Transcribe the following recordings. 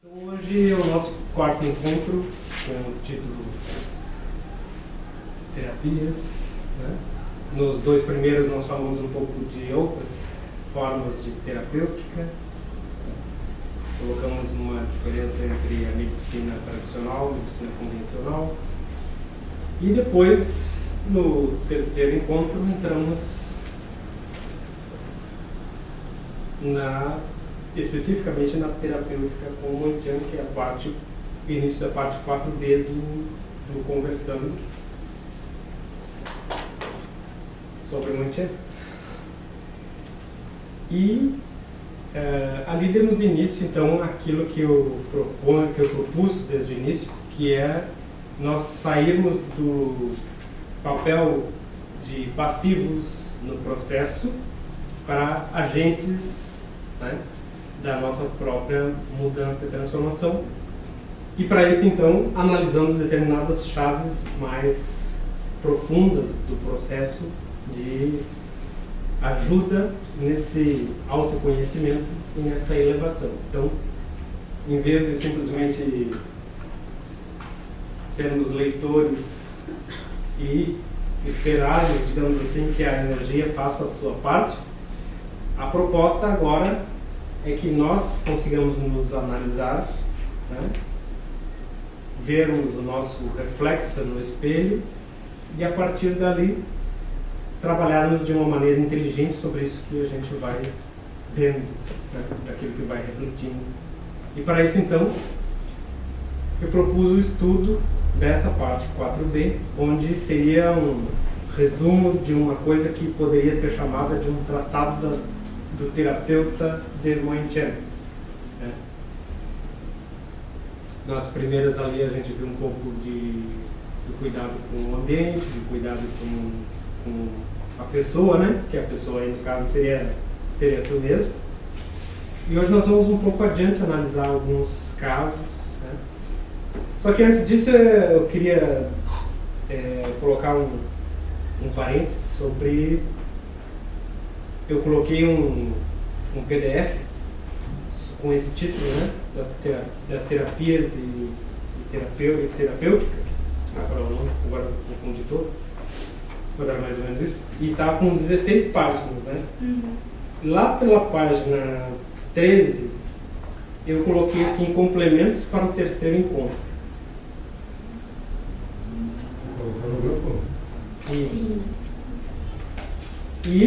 Hoje é o nosso quarto encontro com o título Terapias, né? Nos dois primeiros nós falamos um pouco de outras formas de terapêutica, colocamos uma diferença entre a medicina tradicional e a medicina convencional, e depois no terceiro encontro entramos especificamente na terapêutica com o Moitian, que é o início da parte 4B do Conversando sobre o Moitian. E ali demos início então àquilo que eu propus desde o início, que é nós sairmos do papel de passivos no processo para agentes, né, da nossa própria mudança e transformação. E para isso, então, analisando determinadas chaves mais profundas do processo de ajuda nesse autoconhecimento e nessa elevação. Então, em vez de simplesmente sermos leitores e esperarmos, digamos assim, que a energia faça a sua parte, a proposta agora é que nós consigamos nos analisar, né? Vermos o nosso reflexo no espelho e, a partir dali, trabalharmos de uma maneira inteligente sobre isso que a gente vai vendo, né? Daquilo que vai refletindo. E para isso, então, eu propus o estudo dessa parte 4B, onde seria um resumo de uma coisa que poderia ser chamada de um tratado do terapeuta de Moitian. Nas primeiras ali a gente viu um pouco do cuidado com o ambiente, do cuidado com a pessoa, né? Que a pessoa aí no caso seria tu mesmo. E hoje nós vamos um pouco adiante analisar alguns casos, né? Só que antes disso eu queria colocar um parênteses sobre... Eu coloquei um PDF com esse título, né, da terapias e terapêutica. Agora eu confundi todo. Vou dar mais ou menos isso. E está com 16 páginas, né? Uhum. Lá pela página 13, eu coloquei assim, complementos para o terceiro encontro. Isso. E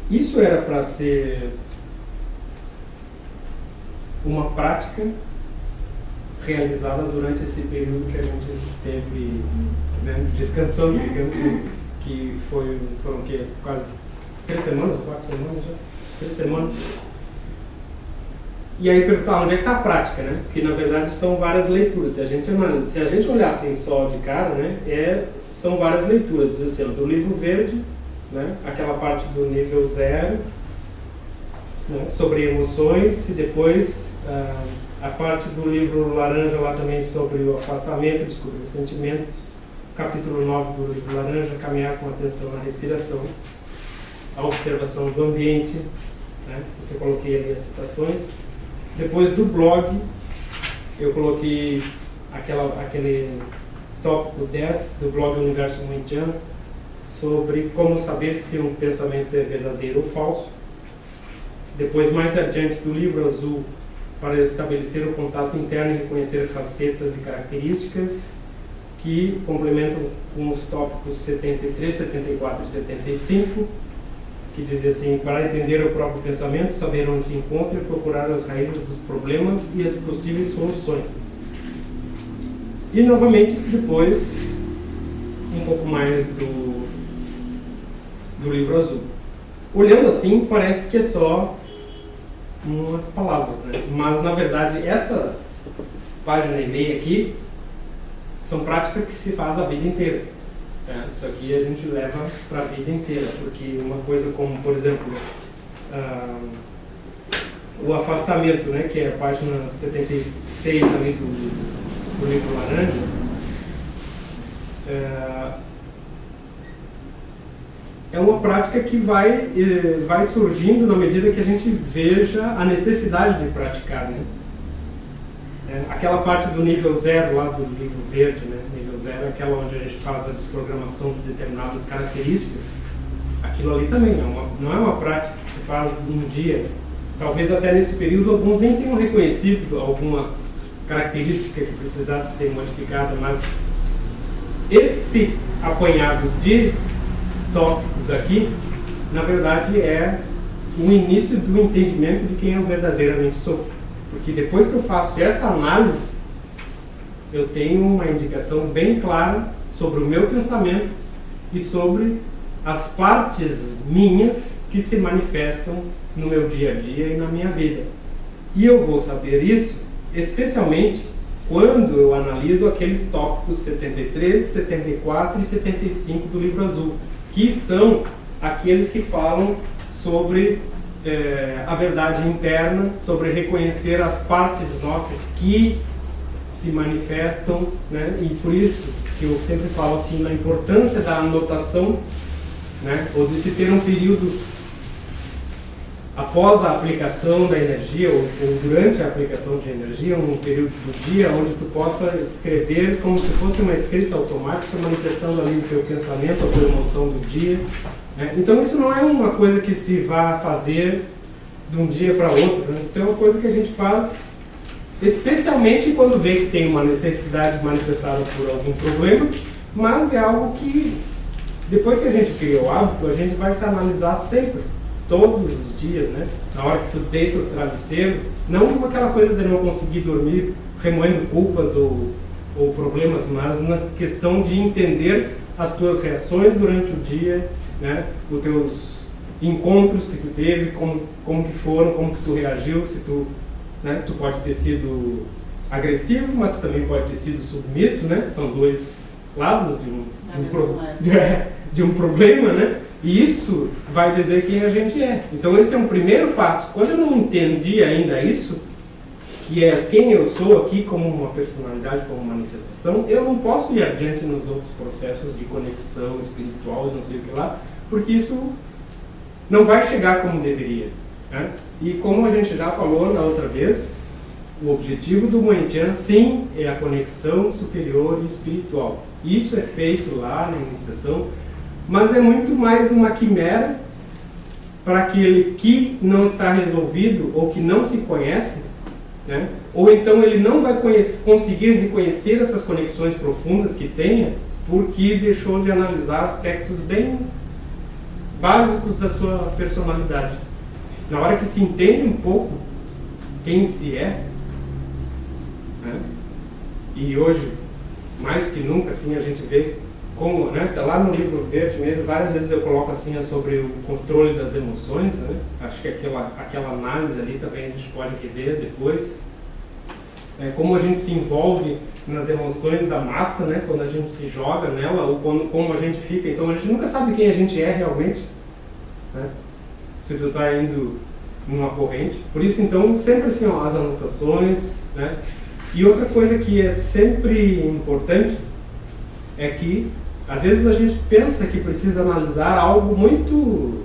isso era para ser uma prática realizada durante esse período que a gente esteve, né, descansando, digamos, que foram quase 3 semanas, 4 semanas já? 3 semanas. E aí perguntar onde é que está a prática, né? Porque na verdade são várias leituras. Se a gente olhar assim só de cara, né, são várias leituras. Diz assim, do livro verde, né, aquela parte do nível 0, né, sobre emoções, e depois a parte do livro laranja lá também sobre o afastamento, descobrir os sentimentos. Capítulo 9 do livro laranja, caminhar com atenção na respiração, a observação do ambiente, né? Eu coloquei ali as citações. Depois do blog, eu coloquei aquele tópico 10 do blog Universo Moitian, sobre como saber se um pensamento é verdadeiro ou falso. Depois, mais adiante, do livro azul, para estabelecer o contato interno e reconhecer facetas e características, que complementam com os tópicos 73, 74 e 75, que dizia assim, para entender o próprio pensamento, saber onde se encontra e procurar as raízes dos problemas e as possíveis soluções. E novamente, depois, um pouco mais do livro azul. Olhando assim, parece que é só umas palavras, né? Mas na verdade, essa página e meia aqui são práticas que se faz a vida inteira. Isso aqui a gente leva para a vida inteira, porque uma coisa como, por exemplo, o afastamento, né, que é a página 76 ali do livro laranja, é uma prática que vai surgindo na medida que a gente veja a necessidade de praticar, né? Aquela parte do nível 0 lá do livro verde, né? Nível 0 é aquela onde a gente faz a desprogramação de determinadas características. Aquilo ali também não é uma prática que se faz num dia. Talvez até nesse período alguns nem tenham reconhecido alguma característica que precisasse ser modificada, mas esse apanhado de tópicos aqui, na verdade, é o início do entendimento de quem eu verdadeiramente sou. Porque depois que eu faço essa análise, eu tenho uma indicação bem clara sobre o meu pensamento e sobre as partes minhas que se manifestam no meu dia a dia e na minha vida. E eu vou saber isso especialmente quando eu analiso aqueles tópicos 73, 74 e 75 do livro azul, que são aqueles que falam sobre a verdade interna, sobre reconhecer as partes nossas que se manifestam, né? E por isso que eu sempre falo assim na importância da anotação, né? Ou de se ter um período após a aplicação da energia ou durante a aplicação de energia, um período do dia onde tu possa escrever como se fosse uma escrita automática, manifestando ali o teu pensamento, a tua emoção do dia, né? Então isso não é uma coisa que se vá fazer de um dia para outro, né? Isso é uma coisa que a gente faz especialmente quando vê que tem uma necessidade manifestada por algum problema, mas é algo que depois que a gente cria o hábito, a gente vai se analisar sempre, todos os dias, né? Na hora que tu deita o travesseiro, não como aquela coisa de não conseguir dormir remoendo culpas ou problemas, mas na questão de entender as tuas reações durante o dia, né? Os teus encontros que tu teve, como que foram, como que tu reagiu, se tu, né? Tu pode ter sido agressivo, mas tu também pode ter sido submisso, né? São dois lados de um problema, né? E isso vai dizer quem a gente é. Então esse é um primeiro passo. Quando eu não entendi ainda isso, que é quem eu sou aqui como uma personalidade, como manifestação, eu não posso ir adiante nos outros processos de conexão espiritual e não sei o que lá, porque isso não vai chegar como deveria, né? E como a gente já falou na outra vez, o objetivo do Moentian, sim, é a conexão superior e espiritual. Isso é feito lá na iniciação, mas é muito mais uma quimera para aquele que não está resolvido ou que não se conhece, né? Ou então ele não vai conseguir reconhecer essas conexões profundas que tenha porque deixou de analisar aspectos bem básicos da sua personalidade. Na hora que se entende um pouco quem se é, né? E hoje, mais que nunca, assim, a gente vê como, né, tá lá no livro verde mesmo, várias vezes eu coloco assim sobre o controle das emoções, né? Acho que aquela análise ali também a gente pode rever depois. Como a gente se envolve nas emoções da massa, né, quando a gente se joga nela, ou como a gente fica. Então a gente nunca sabe quem a gente é realmente, né? Se tu está indo numa corrente. Por isso, então, sempre assim, ó, as anotações, né? E outra coisa que é sempre importante é que às vezes a gente pensa que precisa analisar algo muito,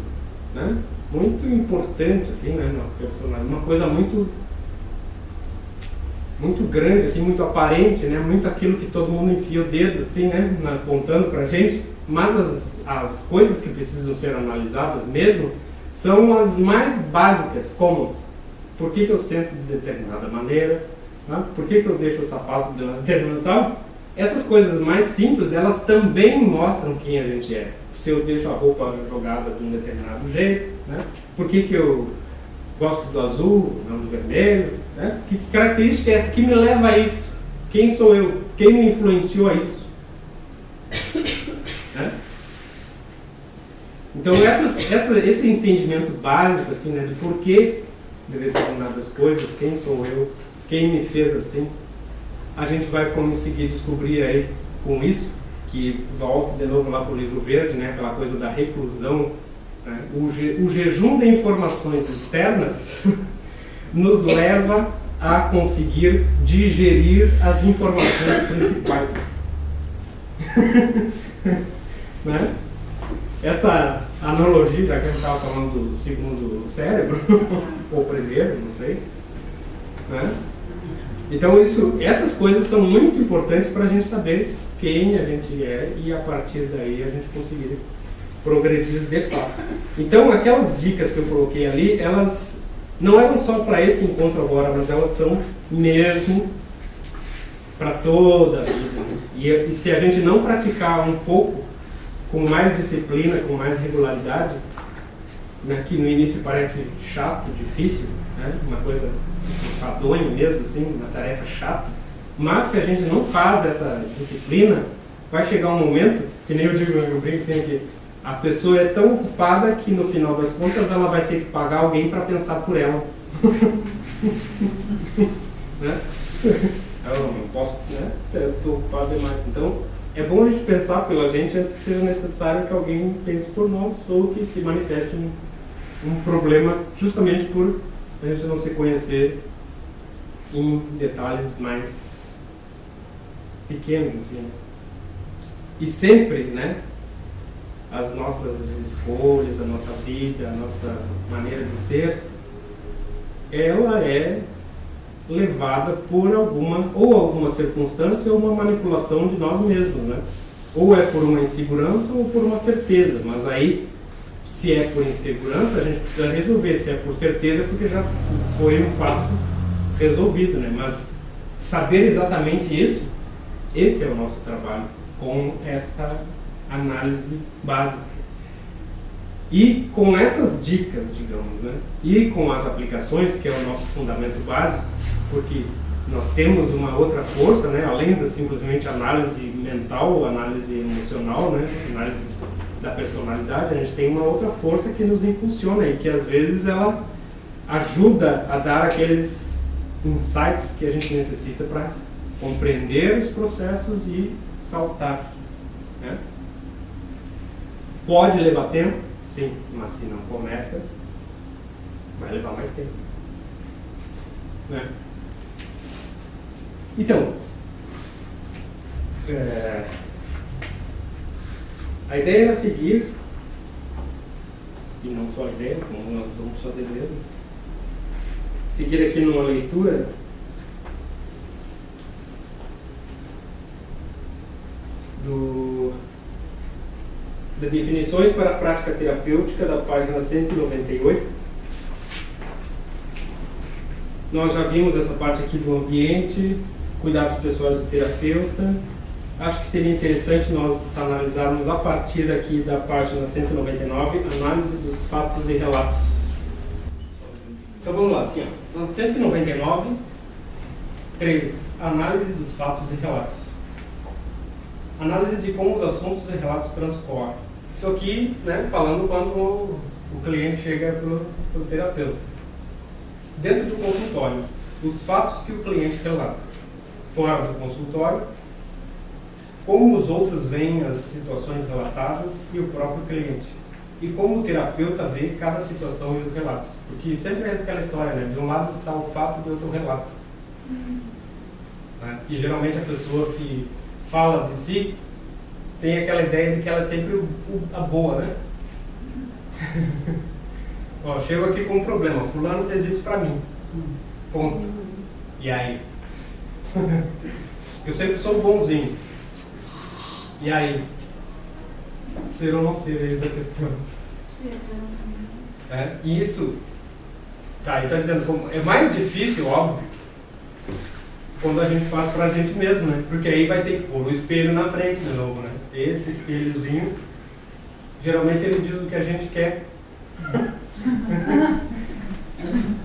né, muito importante, assim, né, uma coisa muito grande, assim, muito aparente, né, muito aquilo que todo mundo enfia o dedo, assim, né, apontando para a gente, mas as coisas que precisam ser analisadas mesmo são as mais básicas, como por que eu sento de determinada maneira, né, por que eu deixo o sapato de uma determinada, sabe? Essas coisas mais simples, elas também mostram quem a gente é. Se eu deixo a roupa jogada de um determinado jeito, né? Por que eu gosto do azul, não do vermelho, né? Que característica é essa que me leva a isso? Quem sou eu? Quem me influenciou a isso? Né? Então esse entendimento básico, assim, né, de porquê de determinadas coisas, quem sou eu, quem me fez assim, a gente vai conseguir descobrir aí com isso, que volta de novo lá para o livro verde, né, aquela coisa da reclusão, né, o jejum de informações externas nos leva a conseguir digerir as informações principais. Né? analogia, já que a gente estava falando do segundo cérebro, ou primeiro, não sei, né? Então essas coisas são muito importantes para a gente saber quem a gente é e a partir daí a gente conseguir progredir de fato. Então aquelas dicas que eu coloquei ali, elas não eram só para esse encontro agora, mas elas são mesmo para toda a vida. E se a gente não praticar um pouco, com mais disciplina, com mais regularidade, né, que no início parece chato, difícil, né, uma coisa enfadonha mesmo, assim, uma tarefa chata, mas se a gente não faz essa disciplina, vai chegar um momento, que nem eu digo, eu brinco assim, que a pessoa é tão ocupada que no final das contas ela vai ter que pagar alguém para pensar por ela. Né? Eu não posso, né? Eu estou ocupado demais. Então, é bom a gente pensar pela gente antes que seja necessário que alguém pense por nós ou que se manifeste um problema justamente por a gente não se conhecer em detalhes mais pequenos, assim. E sempre, né? As nossas escolhas, a nossa vida, a nossa maneira de ser, ela é levada por alguma circunstância ou uma manipulação de nós mesmos, né? Ou é por uma insegurança ou por uma certeza, mas aí, se é por insegurança, a gente precisa resolver, se é por certeza é porque já foi um passo resolvido, né? Mas saber exatamente isso, esse é o nosso trabalho, com essa análise básica. E com essas dicas, digamos, né? E com as aplicações, que é o nosso fundamento básico, porque nós temos uma outra força, né? Além da simplesmente análise mental, análise emocional, né? Análise da personalidade, a gente tem uma outra força que nos impulsiona e que às vezes ela ajuda a dar aqueles insights que a gente necessita para compreender os processos e saltar, né? Pode levar tempo? Sim, mas se não começa, vai levar mais tempo, né? Então, a ideia era seguir, e não só a ideia, como nós vamos fazer mesmo, seguir aqui numa leitura das definições para a prática terapêutica, da página 198. Nós já vimos essa parte aqui do ambiente, cuidados pessoais do terapeuta. Acho que seria interessante nós analisarmos a partir aqui da página 199, análise dos fatos e relatos. Então vamos lá, assim, ó. Na 199, 3. Análise dos fatos e relatos. Análise de como os assuntos e relatos transcorrem. Isso aqui, né, falando quando o cliente chega para o terapeuta. Dentro do consultório, os fatos que o cliente relata. Fora do consultório, como os outros veem as situações relatadas e o próprio cliente. E como o terapeuta vê cada situação e os relatos. Porque sempre é aquela história, né? De um lado está o fato e do outro o relato. Né? E geralmente a pessoa que fala de si tem aquela ideia de que ela é sempre a boa, né? Ó, chego aqui com um problema, fulano fez isso pra mim. Ponto. E aí? Eu sempre sou bonzinho. E aí? Ser ou não ser, eis a questão. E isso, tá, ele está dizendo, como é mais difícil, óbvio, quando a gente faz pra gente mesmo, né? Porque aí vai ter que pôr o espelho na frente de novo, né? Esse espelhozinho, geralmente ele diz o que a gente quer.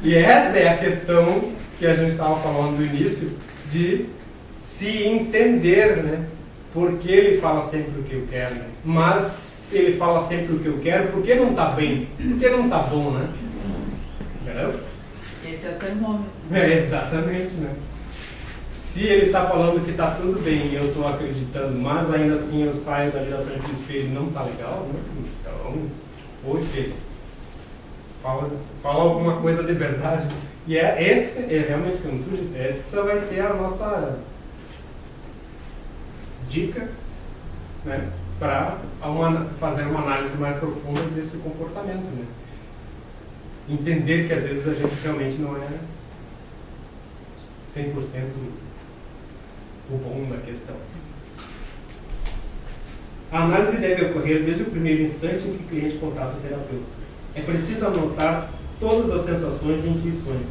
E essa é a questão que a gente estava falando no início, de se entender, né? Porque ele fala sempre o que eu quero, né? Mas se ele fala sempre o que eu quero, por que não está bem? Por que não está bom, né? Entendeu? Esse é o termômetro. Exatamente, né? Se ele está falando que está tudo bem e eu estou acreditando, mas ainda assim eu saio dali da frente do espelho e não está legal, né? Então, o espelho. Fala alguma coisa de verdade. E esse é realmente, como tu disse, essa vai ser a nossa dica, né? para fazer uma análise mais profunda desse comportamento, né? Entender que às vezes a gente realmente não é 100% o bom da questão. A análise deve ocorrer desde o primeiro instante em que o cliente contata o terapeuta. É preciso anotar todas as sensações e intuições.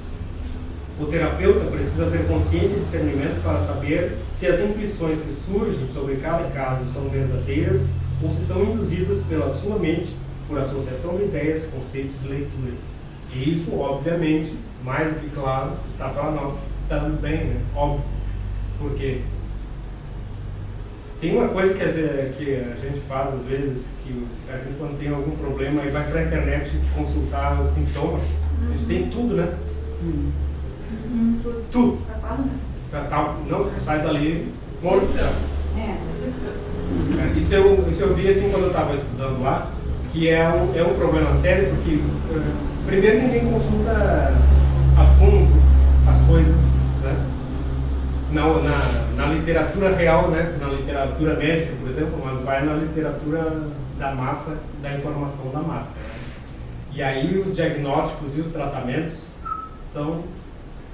O terapeuta precisa ter consciência e discernimento para saber se as intuições que surgem sobre cada caso são verdadeiras ou se são induzidas pela sua mente por associação de ideias, conceitos e leituras. E isso, obviamente, mais do que claro, está para nós também, né? Óbvio. Porque tem uma coisa que a gente faz às vezes, que a gente quando tem algum problema e vai para a internet consultar os sintomas, a gente tem tudo, né? Tudo. Não, sai dali, morto já. Isso eu vi assim quando eu estava estudando lá, que é um problema sério, porque primeiro ninguém consulta a fundo as coisas, né? Na literatura real, né? Na literatura médica, por exemplo, mas vai na literatura da massa, da informação da massa, né? E aí os diagnósticos e os tratamentos são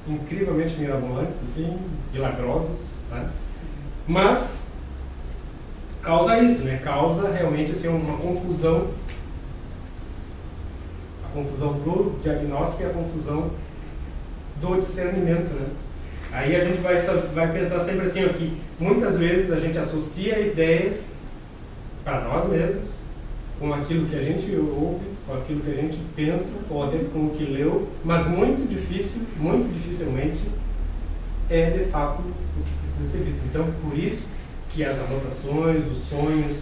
incrivelmente mirabolantes, assim, milagrosos, né? Mas causa isso, né? Causa realmente assim, uma confusão, a confusão do diagnóstico e a confusão do discernimento, né? Aí a gente vai pensar sempre assim, ó, que muitas vezes a gente associa ideias para nós mesmos com aquilo que a gente ouve, com aquilo que a gente pensa, ou até com o que leu, mas muito dificilmente é de fato o que precisa ser visto. Então, por isso que as anotações, os sonhos,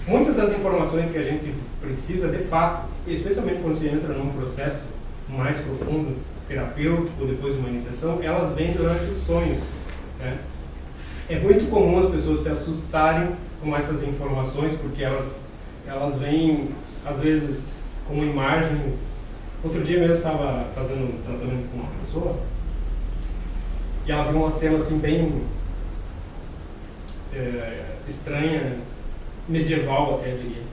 muitas das informações que a gente precisa de fato, especialmente quando se entra num processo mais profundo, terapêutico, depois de uma iniciação, elas vêm durante os sonhos, né? É muito comum as pessoas se assustarem com essas informações, porque elas vêm, às vezes, com imagens. Outro dia mesmo estava fazendo um tratamento com uma pessoa e ela viu uma cena assim bem estranha, medieval até, diria.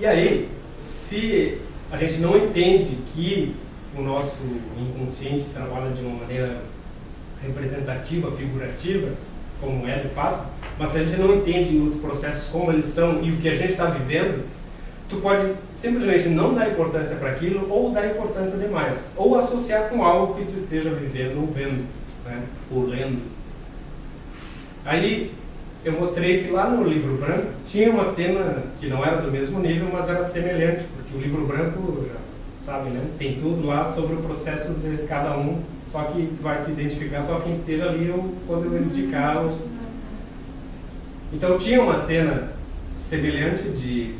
E aí, se a gente não entende que o nosso inconsciente trabalha de uma maneira representativa, figurativa, como é de fato, mas se a gente não entende os processos como eles são e o que a gente está vivendo, tu pode simplesmente não dar importância para aquilo ou dar importância demais, ou associar com algo que tu esteja vivendo ou vendo, né? Ou lendo. Aí eu mostrei que lá no livro branco tinha uma cena que não era do mesmo nível, mas era semelhante, porque o livro branco, sabe, né? Tem tudo lá sobre o processo de cada um, só que tu vai se identificar só quem esteja ali ou quando eu indicar. Então tinha uma cena semelhante,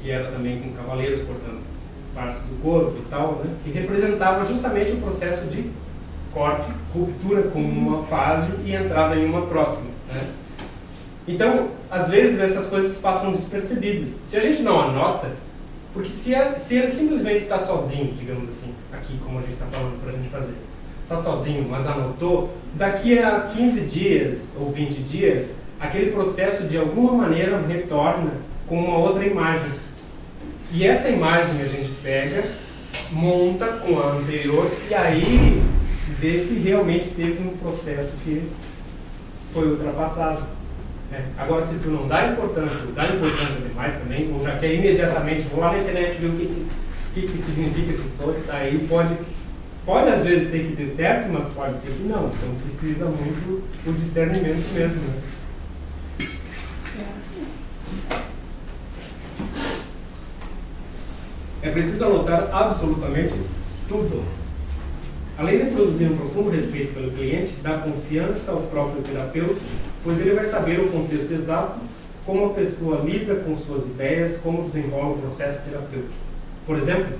que era também com cavaleiros cortando partes do corpo e tal, né? Que representava justamente o processo de corte, ruptura com uma fase e entrada em uma próxima, né? Então, às vezes essas coisas passam despercebidas. Se a gente não anota, porque se ele simplesmente está sozinho, digamos assim, aqui como a gente está falando para a gente fazer, está sozinho, mas anotou, daqui a 15 dias ou 20 dias, aquele processo de alguma maneira retorna com uma outra imagem. E essa imagem a gente pega, monta com a anterior e aí vê que realmente teve um processo que foi ultrapassado. Agora, se tu não dá importância, ou dá importância demais também, ou já quer imediatamente, vou lá na internet ver o que significa esse sonho, aí pode às vezes ser que dê certo, mas pode ser que não. Então precisa muito o discernimento mesmo, né? É preciso anotar absolutamente tudo. Além de produzir um profundo respeito pelo cliente, dá confiança ao próprio terapeuta, pois ele vai saber o contexto exato, como a pessoa lida com suas ideias, como desenvolve o processo terapêutico. Por exemplo,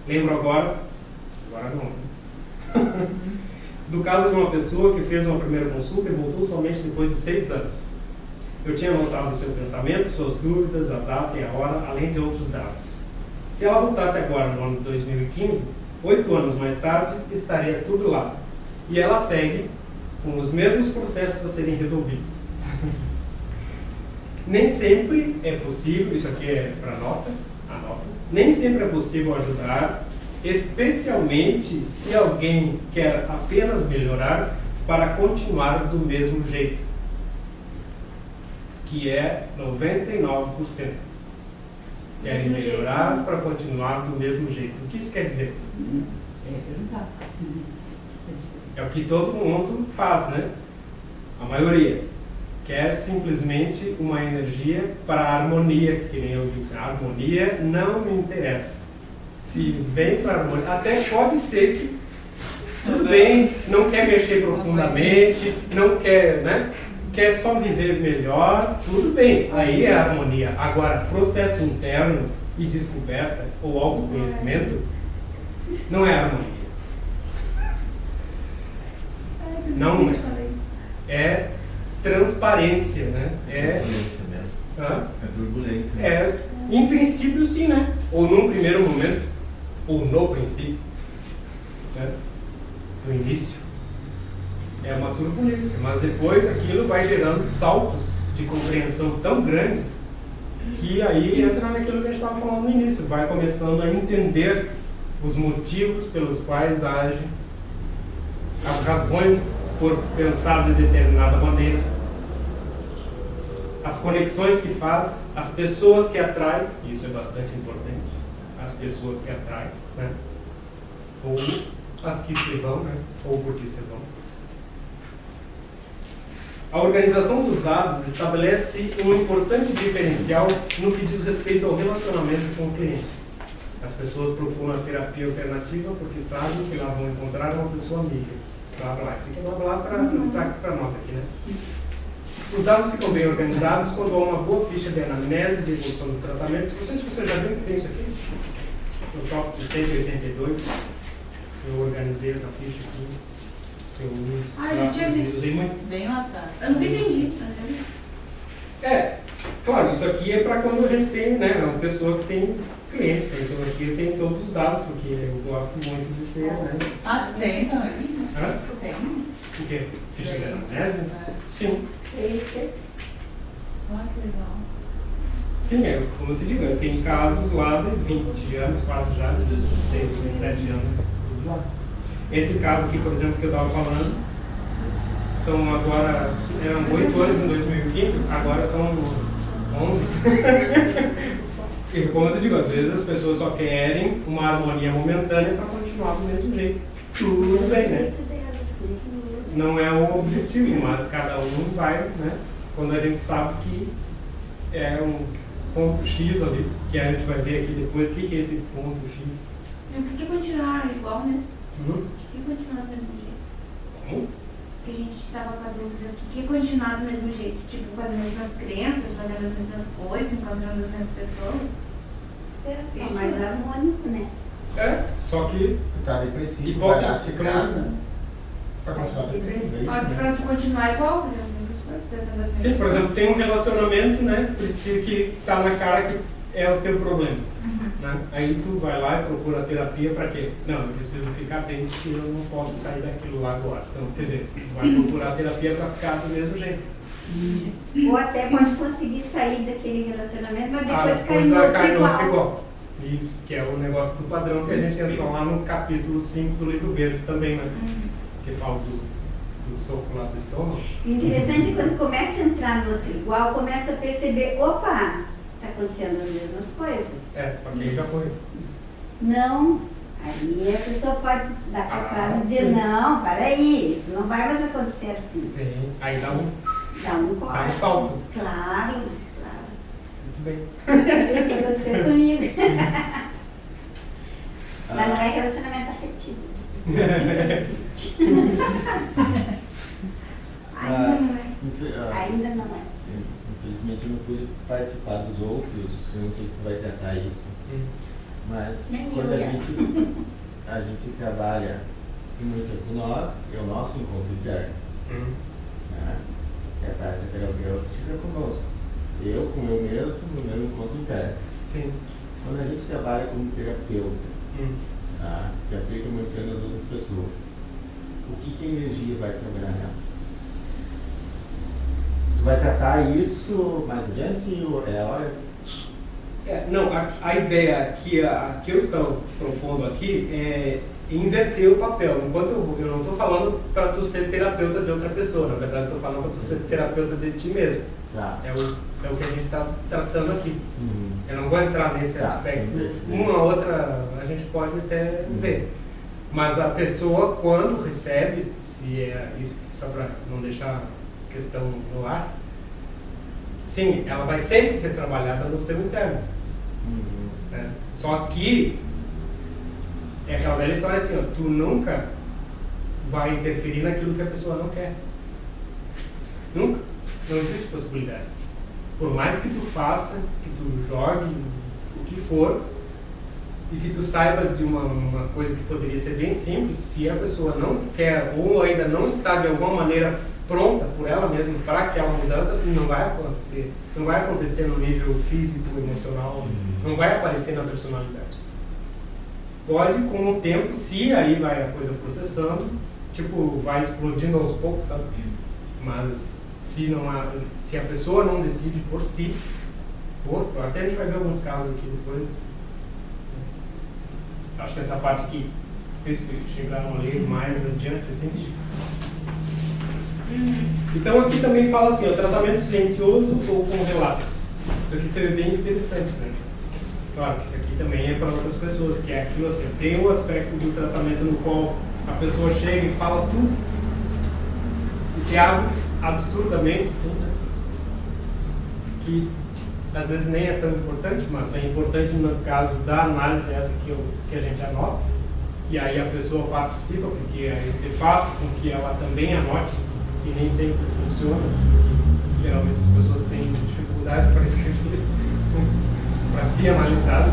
lembro agora não, do caso de uma pessoa que fez uma primeira consulta e voltou somente depois de 6 anos. Eu tinha anotado o seu pensamento, suas dúvidas, a data e a hora, além de outros dados. Se ela voltasse agora no ano de 2015, 8 anos mais tarde, estaria tudo lá. E ela segue com os mesmos processos a serem resolvidos. Nem sempre é possível, isso aqui é para anota, nem sempre é possível ajudar, especialmente se alguém quer apenas melhorar para continuar do mesmo jeito, que é 99%. Querem melhorar para continuar do mesmo jeito. O que isso quer dizer? É o que todo mundo faz, né? A maioria quer simplesmente uma energia para a harmonia, que nem eu digo assim, a harmonia não me interessa. Se vem para a harmonia, até pode ser que tudo bem, não quer mexer profundamente, não quer, né? Quer só viver melhor, tudo bem, aí é a harmonia. Agora, processo interno e descoberta ou autoconhecimento não é harmonia. Não é. É transparência, né? É turbulência mesmo. Hã? É turbulência. É, em princípio sim, né? Ou num primeiro momento, ou no princípio, né? No início. É uma turbulência, mas depois aquilo vai gerando saltos de compreensão tão grandes que aí entra naquilo que a gente estava falando no início, vai começando a entender os motivos pelos quais age, as razões por pensar de determinada maneira, as conexões que faz, as pessoas que atrai, isso é bastante importante, as pessoas que atrai, né? Ou as que se vão, né? Ou porque se vão. A organização dos dados estabelece um importante diferencial no que diz respeito ao relacionamento com o cliente. As pessoas procuram a terapia alternativa porque sabem que lá vão encontrar uma pessoa amiga. Blá, blá. Isso aqui é blá, blá para nós aqui, né? Os dados ficam bem organizados quando há uma boa ficha de anamnese, de evolução dos tratamentos. Não sei se você já viu que tem isso aqui. No tópico 182, eu organizei essa ficha aqui. Eu já vi. Usei muito. Bem lá atrás. Eu nunca entendi. É, claro, isso aqui é para quando a gente tem, né, uma pessoa que tem clientes, então aqui eu tenho todos os dados, porque eu gosto muito de ser, né? Ah, tu tem também? Hã? Tu tem? O quê? Ficha de anamnese? É. Sim. Ah, que legal. Sim, como eu te digo, eu tenho casos lá de 20 anos, quase já, de 6, 7 anos, tudo lá. Esse caso aqui, por exemplo, que eu estava falando, são agora, eram 8 anos em 2015, agora são 11. E como eu te digo, às vezes as pessoas só querem uma harmonia momentânea para continuar do mesmo jeito. Tudo bem, né? Não é o objetivo, mas cada um vai, né? Quando a gente sabe que é um ponto X ali, que a gente vai ver aqui depois, o que é esse ponto X? E o que é continuar igual, né? Uhum. O que é continuar do mesmo jeito? Como? Porque a gente estava com a dúvida, o que é continuar do mesmo jeito? Tipo, com as mesmas crenças, fazendo as mesmas coisas, encontrando as mesmas pessoas? Só mais harmônico, né? É, só que Tu tá depressivo, Hipócrita, vai lá, te crava. Pra continuar depressivo, é isso, Pode né? pra tu continuar igual, fazer as mesmas coisas, pensando as mesmas sim, por coisas. exemplo, tem um relacionamento, né? Precisa que tá na cara que é o teu problema. Né? Aí tu vai lá e procura terapia para quê? Não, eu preciso ficar bem porque eu não posso sair daquilo lá agora. Então, quer dizer, tu vai procurar terapia para ficar do mesmo jeito. Ou até pode conseguir sair daquele relacionamento, mas depois Depois cair no vai outro cair no outro igual. igual. Isso, que é o negócio do padrão que a gente entrou lá no capítulo 5 do livro verde também, né? Que fala do soco lá do estômago. O interessante é quando começa a entrar no outro igual, começa a perceber, opa, está acontecendo as mesmas coisas. É, só que aí já foi. Não, aí a pessoa pode se dar para trás e dizer, sim. não, peraí, isso não vai mais acontecer assim. Sim, aí dá um. Dá um corte. Dá um salto. Claro, claro. Muito bem. Isso aconteceu comigo. Ah. Mas não é relacionamento afetivo. Ainda não é. Ainda não é. Infelizmente eu não pude participar dos outros, eu não sei se tu vai tratar isso, mas Nem quando eu, a gente trabalha muito com nós, é o nosso encontro interno, né? Que a prática terapêutica conosco, eu com eu mesmo, no meu encontro interno. Sim. Quando a gente trabalha como terapeuta, tá? Que aplica muito nas outras pessoas, o que a energia vai trabalhar nela? Tu vai tratar isso mais adiante ou é a hora? Não, a ideia que eu estou propondo aqui é inverter o papel. Enquanto eu não estou falando para tu ser terapeuta de outra pessoa, na verdade estou falando para tu ser terapeuta de ti mesmo. Tá. É o que a gente está tratando aqui. Eu não vou entrar nesse Tá, aspecto. entendi. Uma outra a gente pode até ver. Mas a pessoa, quando recebe, se é isso, só para não deixar a questão no ar, sim, ela vai sempre ser trabalhada no seu interno. Né? Só que é aquela velha história assim, ó, tu nunca vai interferir naquilo que a pessoa não quer. Nunca. Não existe possibilidade. Por mais que tu faça, que tu jogue o que for, e que tu saiba de uma coisa que poderia ser bem simples, se a pessoa não quer ou ainda não está de alguma maneira pronta por ela mesma para aquela mudança, não vai acontecer. Não vai acontecer no nível físico, emocional, não vai aparecer na personalidade. Pode, com o tempo, se aí vai a coisa processando, tipo, vai explodindo aos poucos, sabe? Mas se a pessoa não decide por si, até a gente vai ver alguns casos aqui depois. Acho que essa parte aqui, vocês chegaram a ler mais adiante, assim. Então aqui também fala assim, ó, tratamento silencioso ou com relatos. Isso aqui também é bem interessante, né? Claro que isso aqui também é para outras pessoas, que é aquilo assim, tem o aspecto do tratamento no qual a pessoa chega e fala tudo, e se abre absurdamente, assim, né? Que às vezes nem é tão importante, mas é importante no caso da análise essa que a gente anota, e aí a pessoa participa, porque aí você faz com que ela também anote, que nem sempre funciona, porque geralmente as pessoas têm dificuldade para escrever, para se analisar.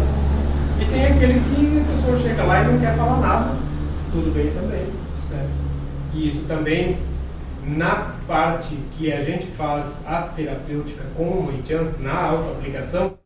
E tem aquele que a pessoa chega lá e não quer falar nada, tudo bem também, né? E isso também, na parte que a gente faz a terapêutica com o Moichan, na autoaplicação,